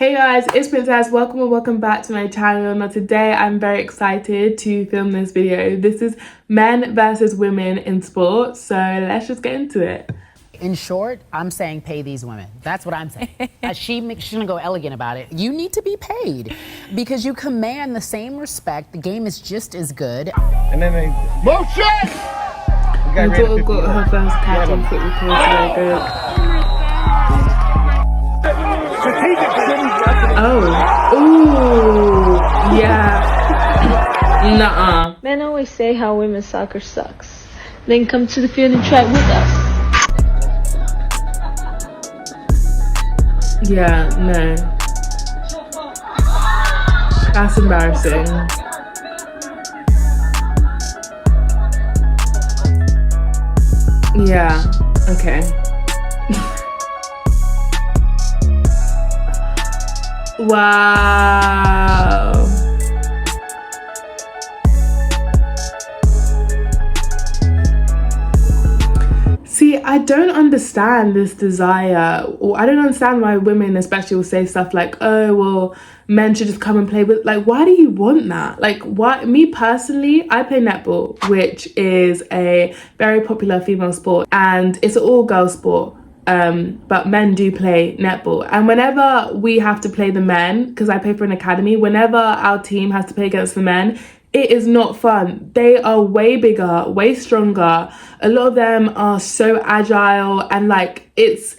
Hey guys, it's Princess. Welcome and welcome back to my channel. Now today I'm very excited to film this video. This is men versus women in sports, so let's just get into it. In short, I'm saying pay these women. That's what I'm saying. She's gonna go elegant about it. You need to be paid because you command the same respect. The game is just as good. And then they motion. My daughter got her first catch on football court today. Oh, ooh, yeah. Nuh-uh. Men always say how women's soccer sucks. Then come to the field and try with us. Yeah, no. That's embarrassing. Yeah, okay. Wow. See, I don't understand this desire, or I don't understand why women especially will say stuff like, oh, well, men should just come and play with, like, why do you want that? Like, why? Me personally, I play netball, which is a very popular female sport, and it's an all-girl sport. But men do play netball, and whenever we have to play the men, because I play for an academy, whenever our team has to play against the men, it is not fun. They are way bigger, way stronger. A lot of them are so agile, and like it's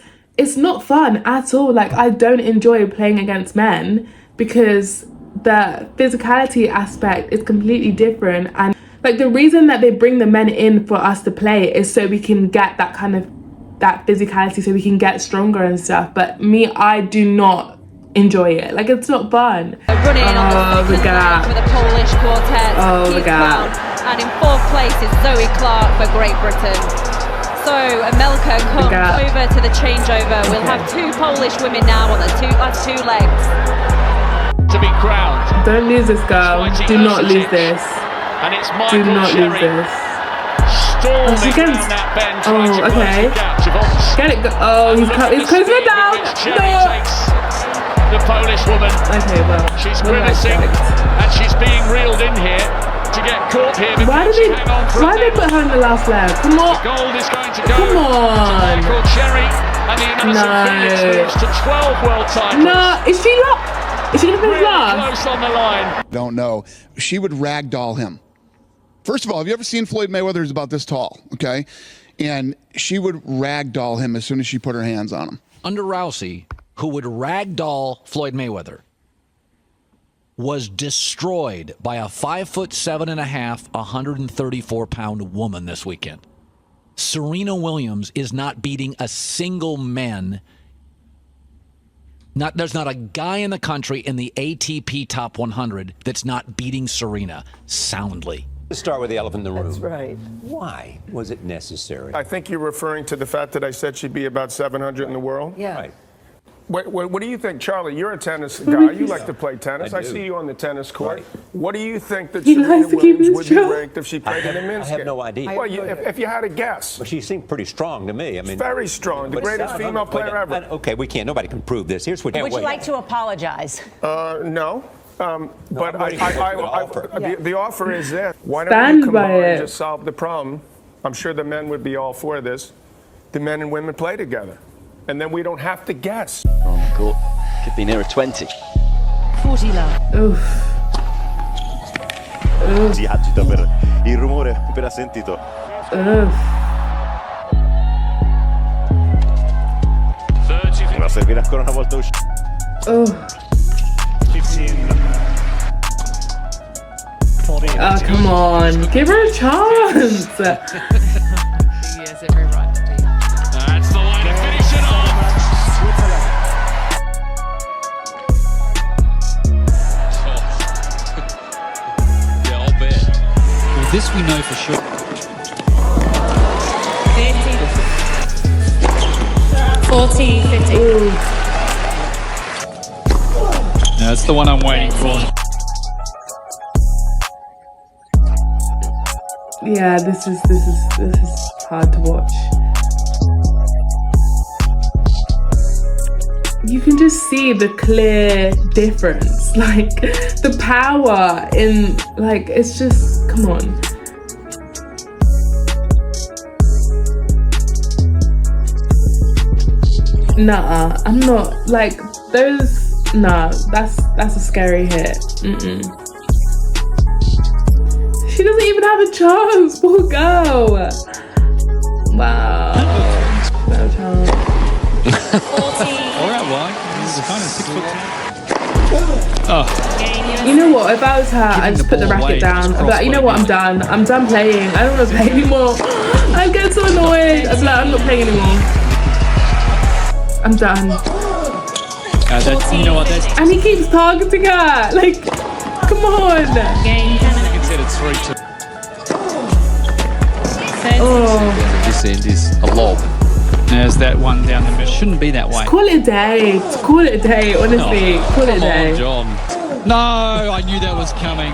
not fun at all. Like, I don't enjoy playing against men because the physicality aspect is completely different, and like the reason that they bring the men in for us to play is so we can get that kind of that physicality, so we can get stronger and stuff. But me, I do not enjoy it. Like, it's not fun. Running on the gap for the Polish quartet. Oh, the gap. And in fourth place is Zoe Clark for Great Britain. So Amelka comes over to the changeover. We'll have two Polish women now on the last two legs. To be crowned. Don't lose this, girl. Do not lose this. And it's Do not lose this. Oh, she can. Oh, okay. Get it. Oh, he's closing it down. No. The Polish woman. Okay, well. She's grimacing and she's being reeled in here to get caught here. Why did they put her in the last leg? Come on. Gold is going to go. Come on. To Michael Cherry, and the United Phoenix moves to 12 world titles. No, is she not? Is she gonna finish last? Close on the line. Don't know. She would ragdoll him. First of all, have you ever seen Floyd Mayweather? He's about this tall, okay? And she would ragdoll him as soon as she put her hands on him. Under Rousey, who would ragdoll Floyd Mayweather, was destroyed by a 5'7.5", 134-pound woman this weekend. Serena Williams is not beating a single man. There's not a guy in the country in the ATP Top 100 that's not beating Serena soundly. Let's start with the elephant in the room. That's right. Why was it necessary? I think you're referring to the fact that I said she'd be about 700 in the world. Yeah. Right. What do you think, Charlie? You're a tennis guy. You like to play tennis. I do. see you on the tennis court. Right. What do you think that He Serena likes to keep Williams his would be job. ranked if she played in the men's I have game? no idea. Well, if you had a guess. But she seemed pretty strong to me. I mean, Very strong. The but- greatest female player ever. Okay, we can't. Nobody can prove this. Here's what. Would you like to apologize? No. But I'm ready for the offer. The offer is this. Why don't Stand you come by on it. and just solve the problem? I'm sure the men would be all for this. The men and women play together. And then we don't have to guess. On the court. Could be nearer 20. 40 love. Oof. Si agita per il rumore appena sentito. Oof. Ma servirà ancora una volta uscire. Oh. Oh, come on. Give her a chance. She has every right to do. That's the way to finish it off. Yeah, I'll bet. Well, this we know for sure. 40, 50. Ooh. That's the one I'm waiting for. Yeah, this is hard to watch. you can just see the clear difference. Like the power in, like, it's just, come on. Nah, I'm not, like, those, nah, that's a scary hit. She doesn't even have a chance, poor girl. Wow, no chance. Alright, why? This is a kind of 6 foot 10. Oh. You know what? If I was her, I'd just put the racket down. I'd be like, you know what? I'm done. I'm done playing. I don't want to play anymore. I get so annoyed. I'd be like, I'm not playing anymore. I'm done. You know what? And he keeps targeting her. Like, come on. You can set it 3-2. Oh. This end is a lob. There's that one down the middle. Shouldn't be that way. Just call it a day. Just call it a day, honestly. Call it a day. John. No, I knew that was coming.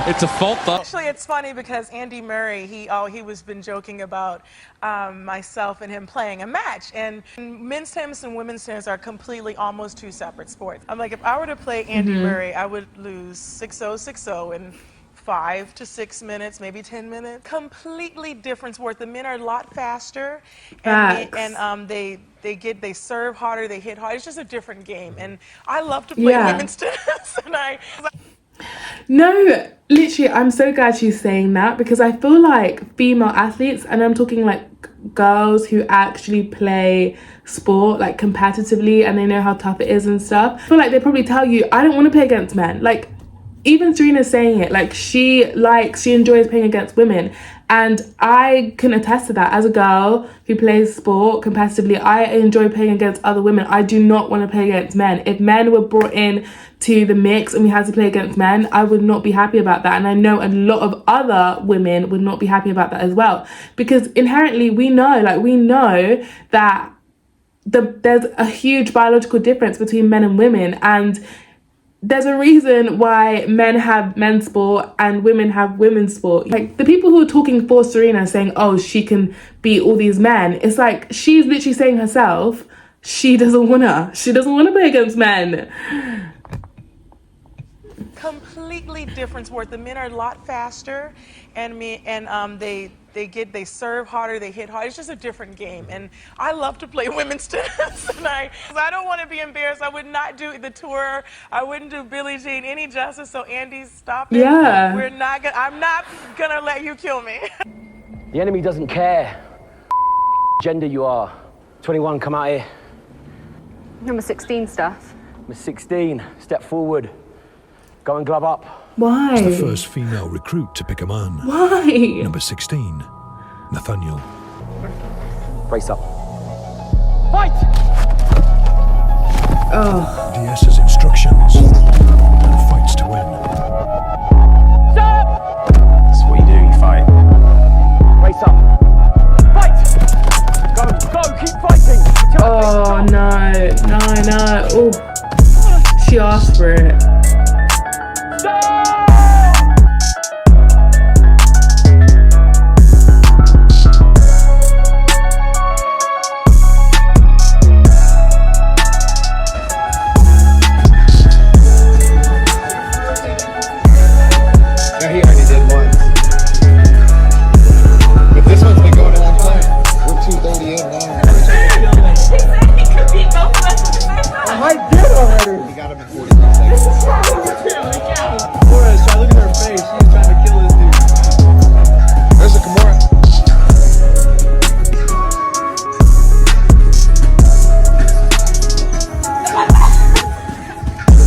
It's a fault, though. Actually, it's funny because Andy Murray, he was been joking about myself and him playing a match. And men's tennis and women's tennis are completely almost two separate sports. I'm like, if I were to play Andy Murray, I would lose 6-0, 6-0 in 5 to 6 minutes, maybe 10 minutes. Completely different sport. The men are a lot faster, and they serve harder, they hit harder. It's just a different game, and I love to play women's tennis. No, literally, I'm so glad she's saying that, because I feel like female athletes, and I'm talking like girls who actually play sport like competitively and they know how tough it is and stuff, I feel like they probably tell you, I don't want to play against men. Like, even Serena's saying it, like she enjoys playing against women, and I can attest to that. As a girl who plays sport competitively, I enjoy playing against other women. I do not want to play against men. If men were brought in to the mix and we had to play against men, I would not be happy about that. And I know a lot of other women would not be happy about that as well, because inherently we know that there's a huge biological difference between men and women, and there's a reason why men have men's sport and women have women's sport. Like, the people who are talking for Serena saying, oh, she can beat all these men, it's like she's literally saying herself, she doesn't want to play against men. Completely different sport. The men are a lot faster, and they serve harder, they hit harder. It's just a different game, and I love to play women's tennis. And I don't want to be embarrassed. I would not do the tour. I wouldn't do Billie Jean any justice. So Andy, stop it. Yeah. I'm not gonna let you kill me. The enemy doesn't care gender you are. 21, come out here. Number 16 stuff. Number 16, step forward. Go and glove up. Why? It's the first female recruit to pick a man. Why? Number 16, Nathaniel. Brace up. Fight! Oh. DS's instructions. And fights to win. Stop! That's what you do, you fight. Brace up. Fight! Go, keep fighting. Oh, no. Oh. She asked for it. He already did once. But this one's been going a long time. We're 2:30 in now. He said he could beat both of us at the same time. I did already. He got him in 43 seconds. Flores, try look at her face. She's trying to kill this dude. There's a Kimura.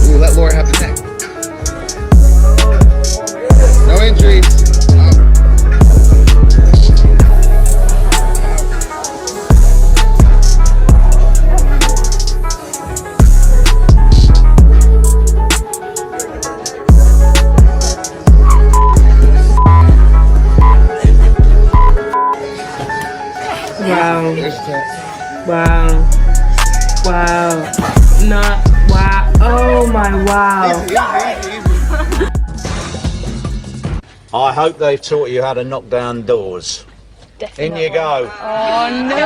Ooh, let Laura have the neck. No injuries. Wow. Oh my wow. I hope they've taught you how to knock down doors. Definitely. In you go. Oh no!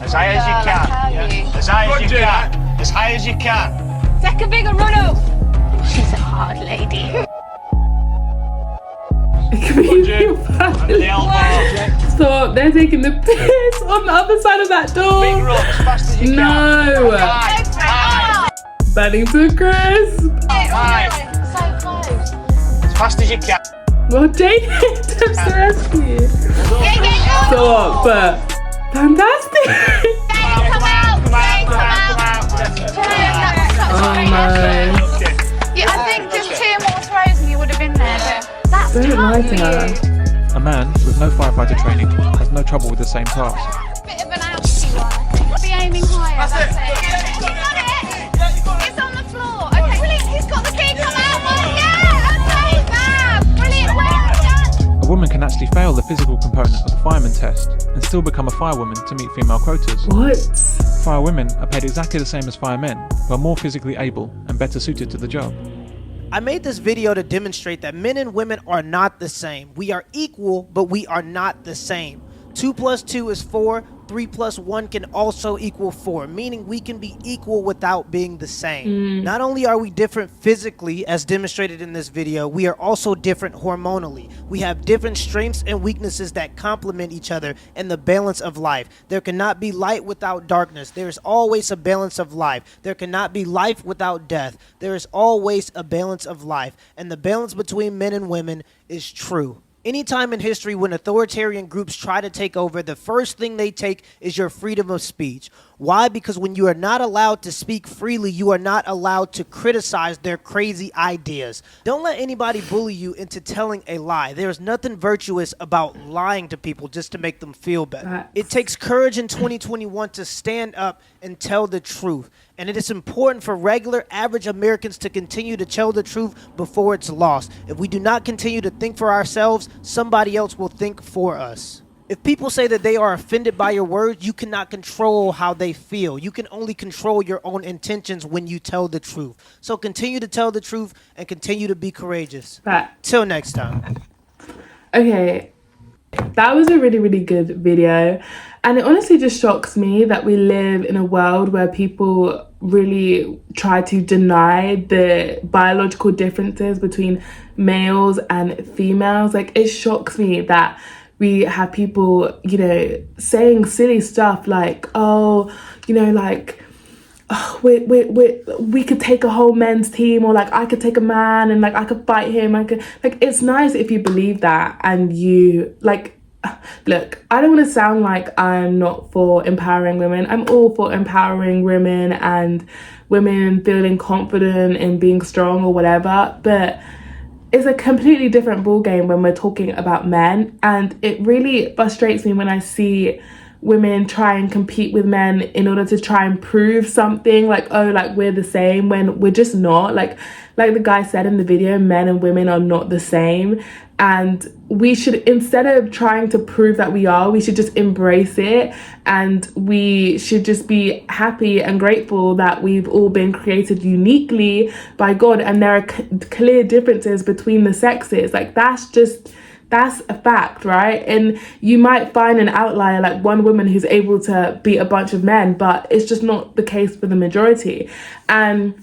As high as you can. Yeah. As high as you can. As high as you can. Take a bigger run up. She's a hard lady. Under the elbow. Stop, they're taking the piss on the other side of that door. Big run as fast as you No. can. High. Burning to a crisp. High. So close. As fast as you can. Well, Jane attempts to rescue. Stop. Fantastic. Come out. Oh my. Yeah, I think just 2 more throws and you would have been there, but that's Don't lie to her. A man with no firefighter training has no trouble with the same task. bit of an ouchie one, I think. Be aiming higher, that's it. You got it! It's on the floor. Okay, brilliant, he's got the key, come out, yeah! Okay, fab! Brilliant, well done! A woman can actually fail the physical component of the fireman test and still become a firewoman to meet female quotas. What? Firewomen are paid exactly the same as firemen, but are more physically able and better suited to the job. I made this video to demonstrate that men and women are not the same. We are equal, but we are not the same. 2 + 2 is 4. 3 + 1 can also equal 4, meaning we can be equal without being the same. Not only are we different physically, as demonstrated in this video, we are also different hormonally. We have different strengths and weaknesses that complement each other in the balance of life. There cannot be light without darkness. There is always a balance of life. There cannot be life without death. There is always a balance of life, and the balance between men and women is true. Anytime in history when authoritarian groups try to take over, the first thing they take is your freedom of speech. Why? Because when you are not allowed to speak freely, you are not allowed to criticize their crazy ideas. Don't let anybody bully you into telling a lie. There is nothing virtuous about lying to people just to make them feel better. It takes courage in 2021 to stand up and tell the truth. And it is important for regular, average Americans to continue to tell the truth before it's lost. If we do not continue to think for ourselves, somebody else will think for us. If people say that they are offended by your words, you cannot control how they feel. You can only control your own intentions when you tell the truth. So continue to tell the truth and continue to be courageous. Till next time. Okay, that was a really, really good video. And it honestly just shocks me that we live in a world where people really try to deny the biological differences between males and females. Like, it shocks me that we have people, you know, saying silly stuff like, oh, you know, like, oh, we could take a whole men's team, or like I could take a man and like I could fight him. I could, like, it's nice if you believe that and you like. Look, I don't want to sound like I'm not for empowering women. I'm all for empowering women and women feeling confident in being strong or whatever, but it's a completely different ballgame when we're talking about men. And it really frustrates me when I see women try and compete with men in order to try and prove something, like, oh, like we're the same, when we're just not. Like the guy said in the video, men and women are not the same. And we should, instead of trying to prove that we are, we should just embrace it, and we should just be happy and grateful that we've all been created uniquely by God, and there are clear differences between the sexes. Like, that's a fact, right? And you might find an outlier, like one woman who's able to beat a bunch of men, but it's just not the case for the majority. And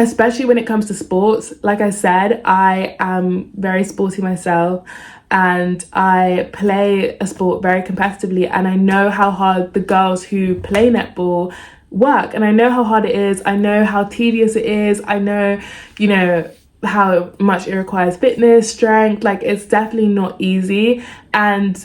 especially when it comes to sports, like I said, I am very sporty myself, and I play a sport very competitively, and I know how hard the girls who play netball work, and I know how hard it is. I know how tedious it is. I know, you know, how much it requires fitness, strength. Like, it's definitely not easy, and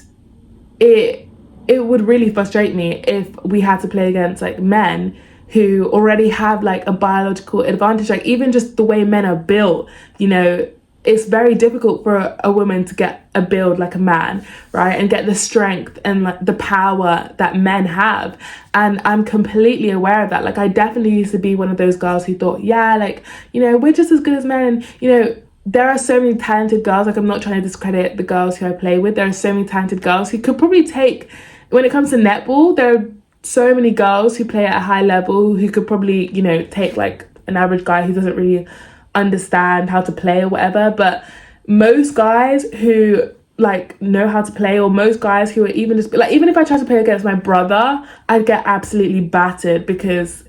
it would really frustrate me if we had to play against like men who already have like a biological advantage. Like, even just the way men are built, you know, it's very difficult for a woman to get a build like a man, right? And get the strength and like the power that men have. And I'm completely aware of that. Like, I definitely used to be one of those girls who thought, yeah, like, you know, we're just as good as men. And, you know, there are so many talented girls. Like, I'm not trying to discredit the girls who I play with. There are so many talented girls who could probably take, when it comes to netball, there are so many girls who play at a high level who could probably, you know, take like an average guy who doesn't really understand how to play or whatever. But most guys who like know how to play, or most guys who are even just like, even if I try to play against my brother, I'd get absolutely battered because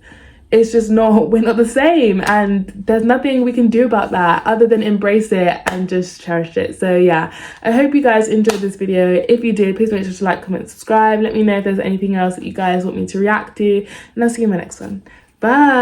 it's just not, we're not the same, and there's nothing we can do about that other than embrace it and just cherish it. So yeah, I hope you guys enjoyed this video. If you did, please make sure to like, comment, subscribe. Let me know if there's anything else that you guys want me to react to, and I'll see you in my next one. Bye.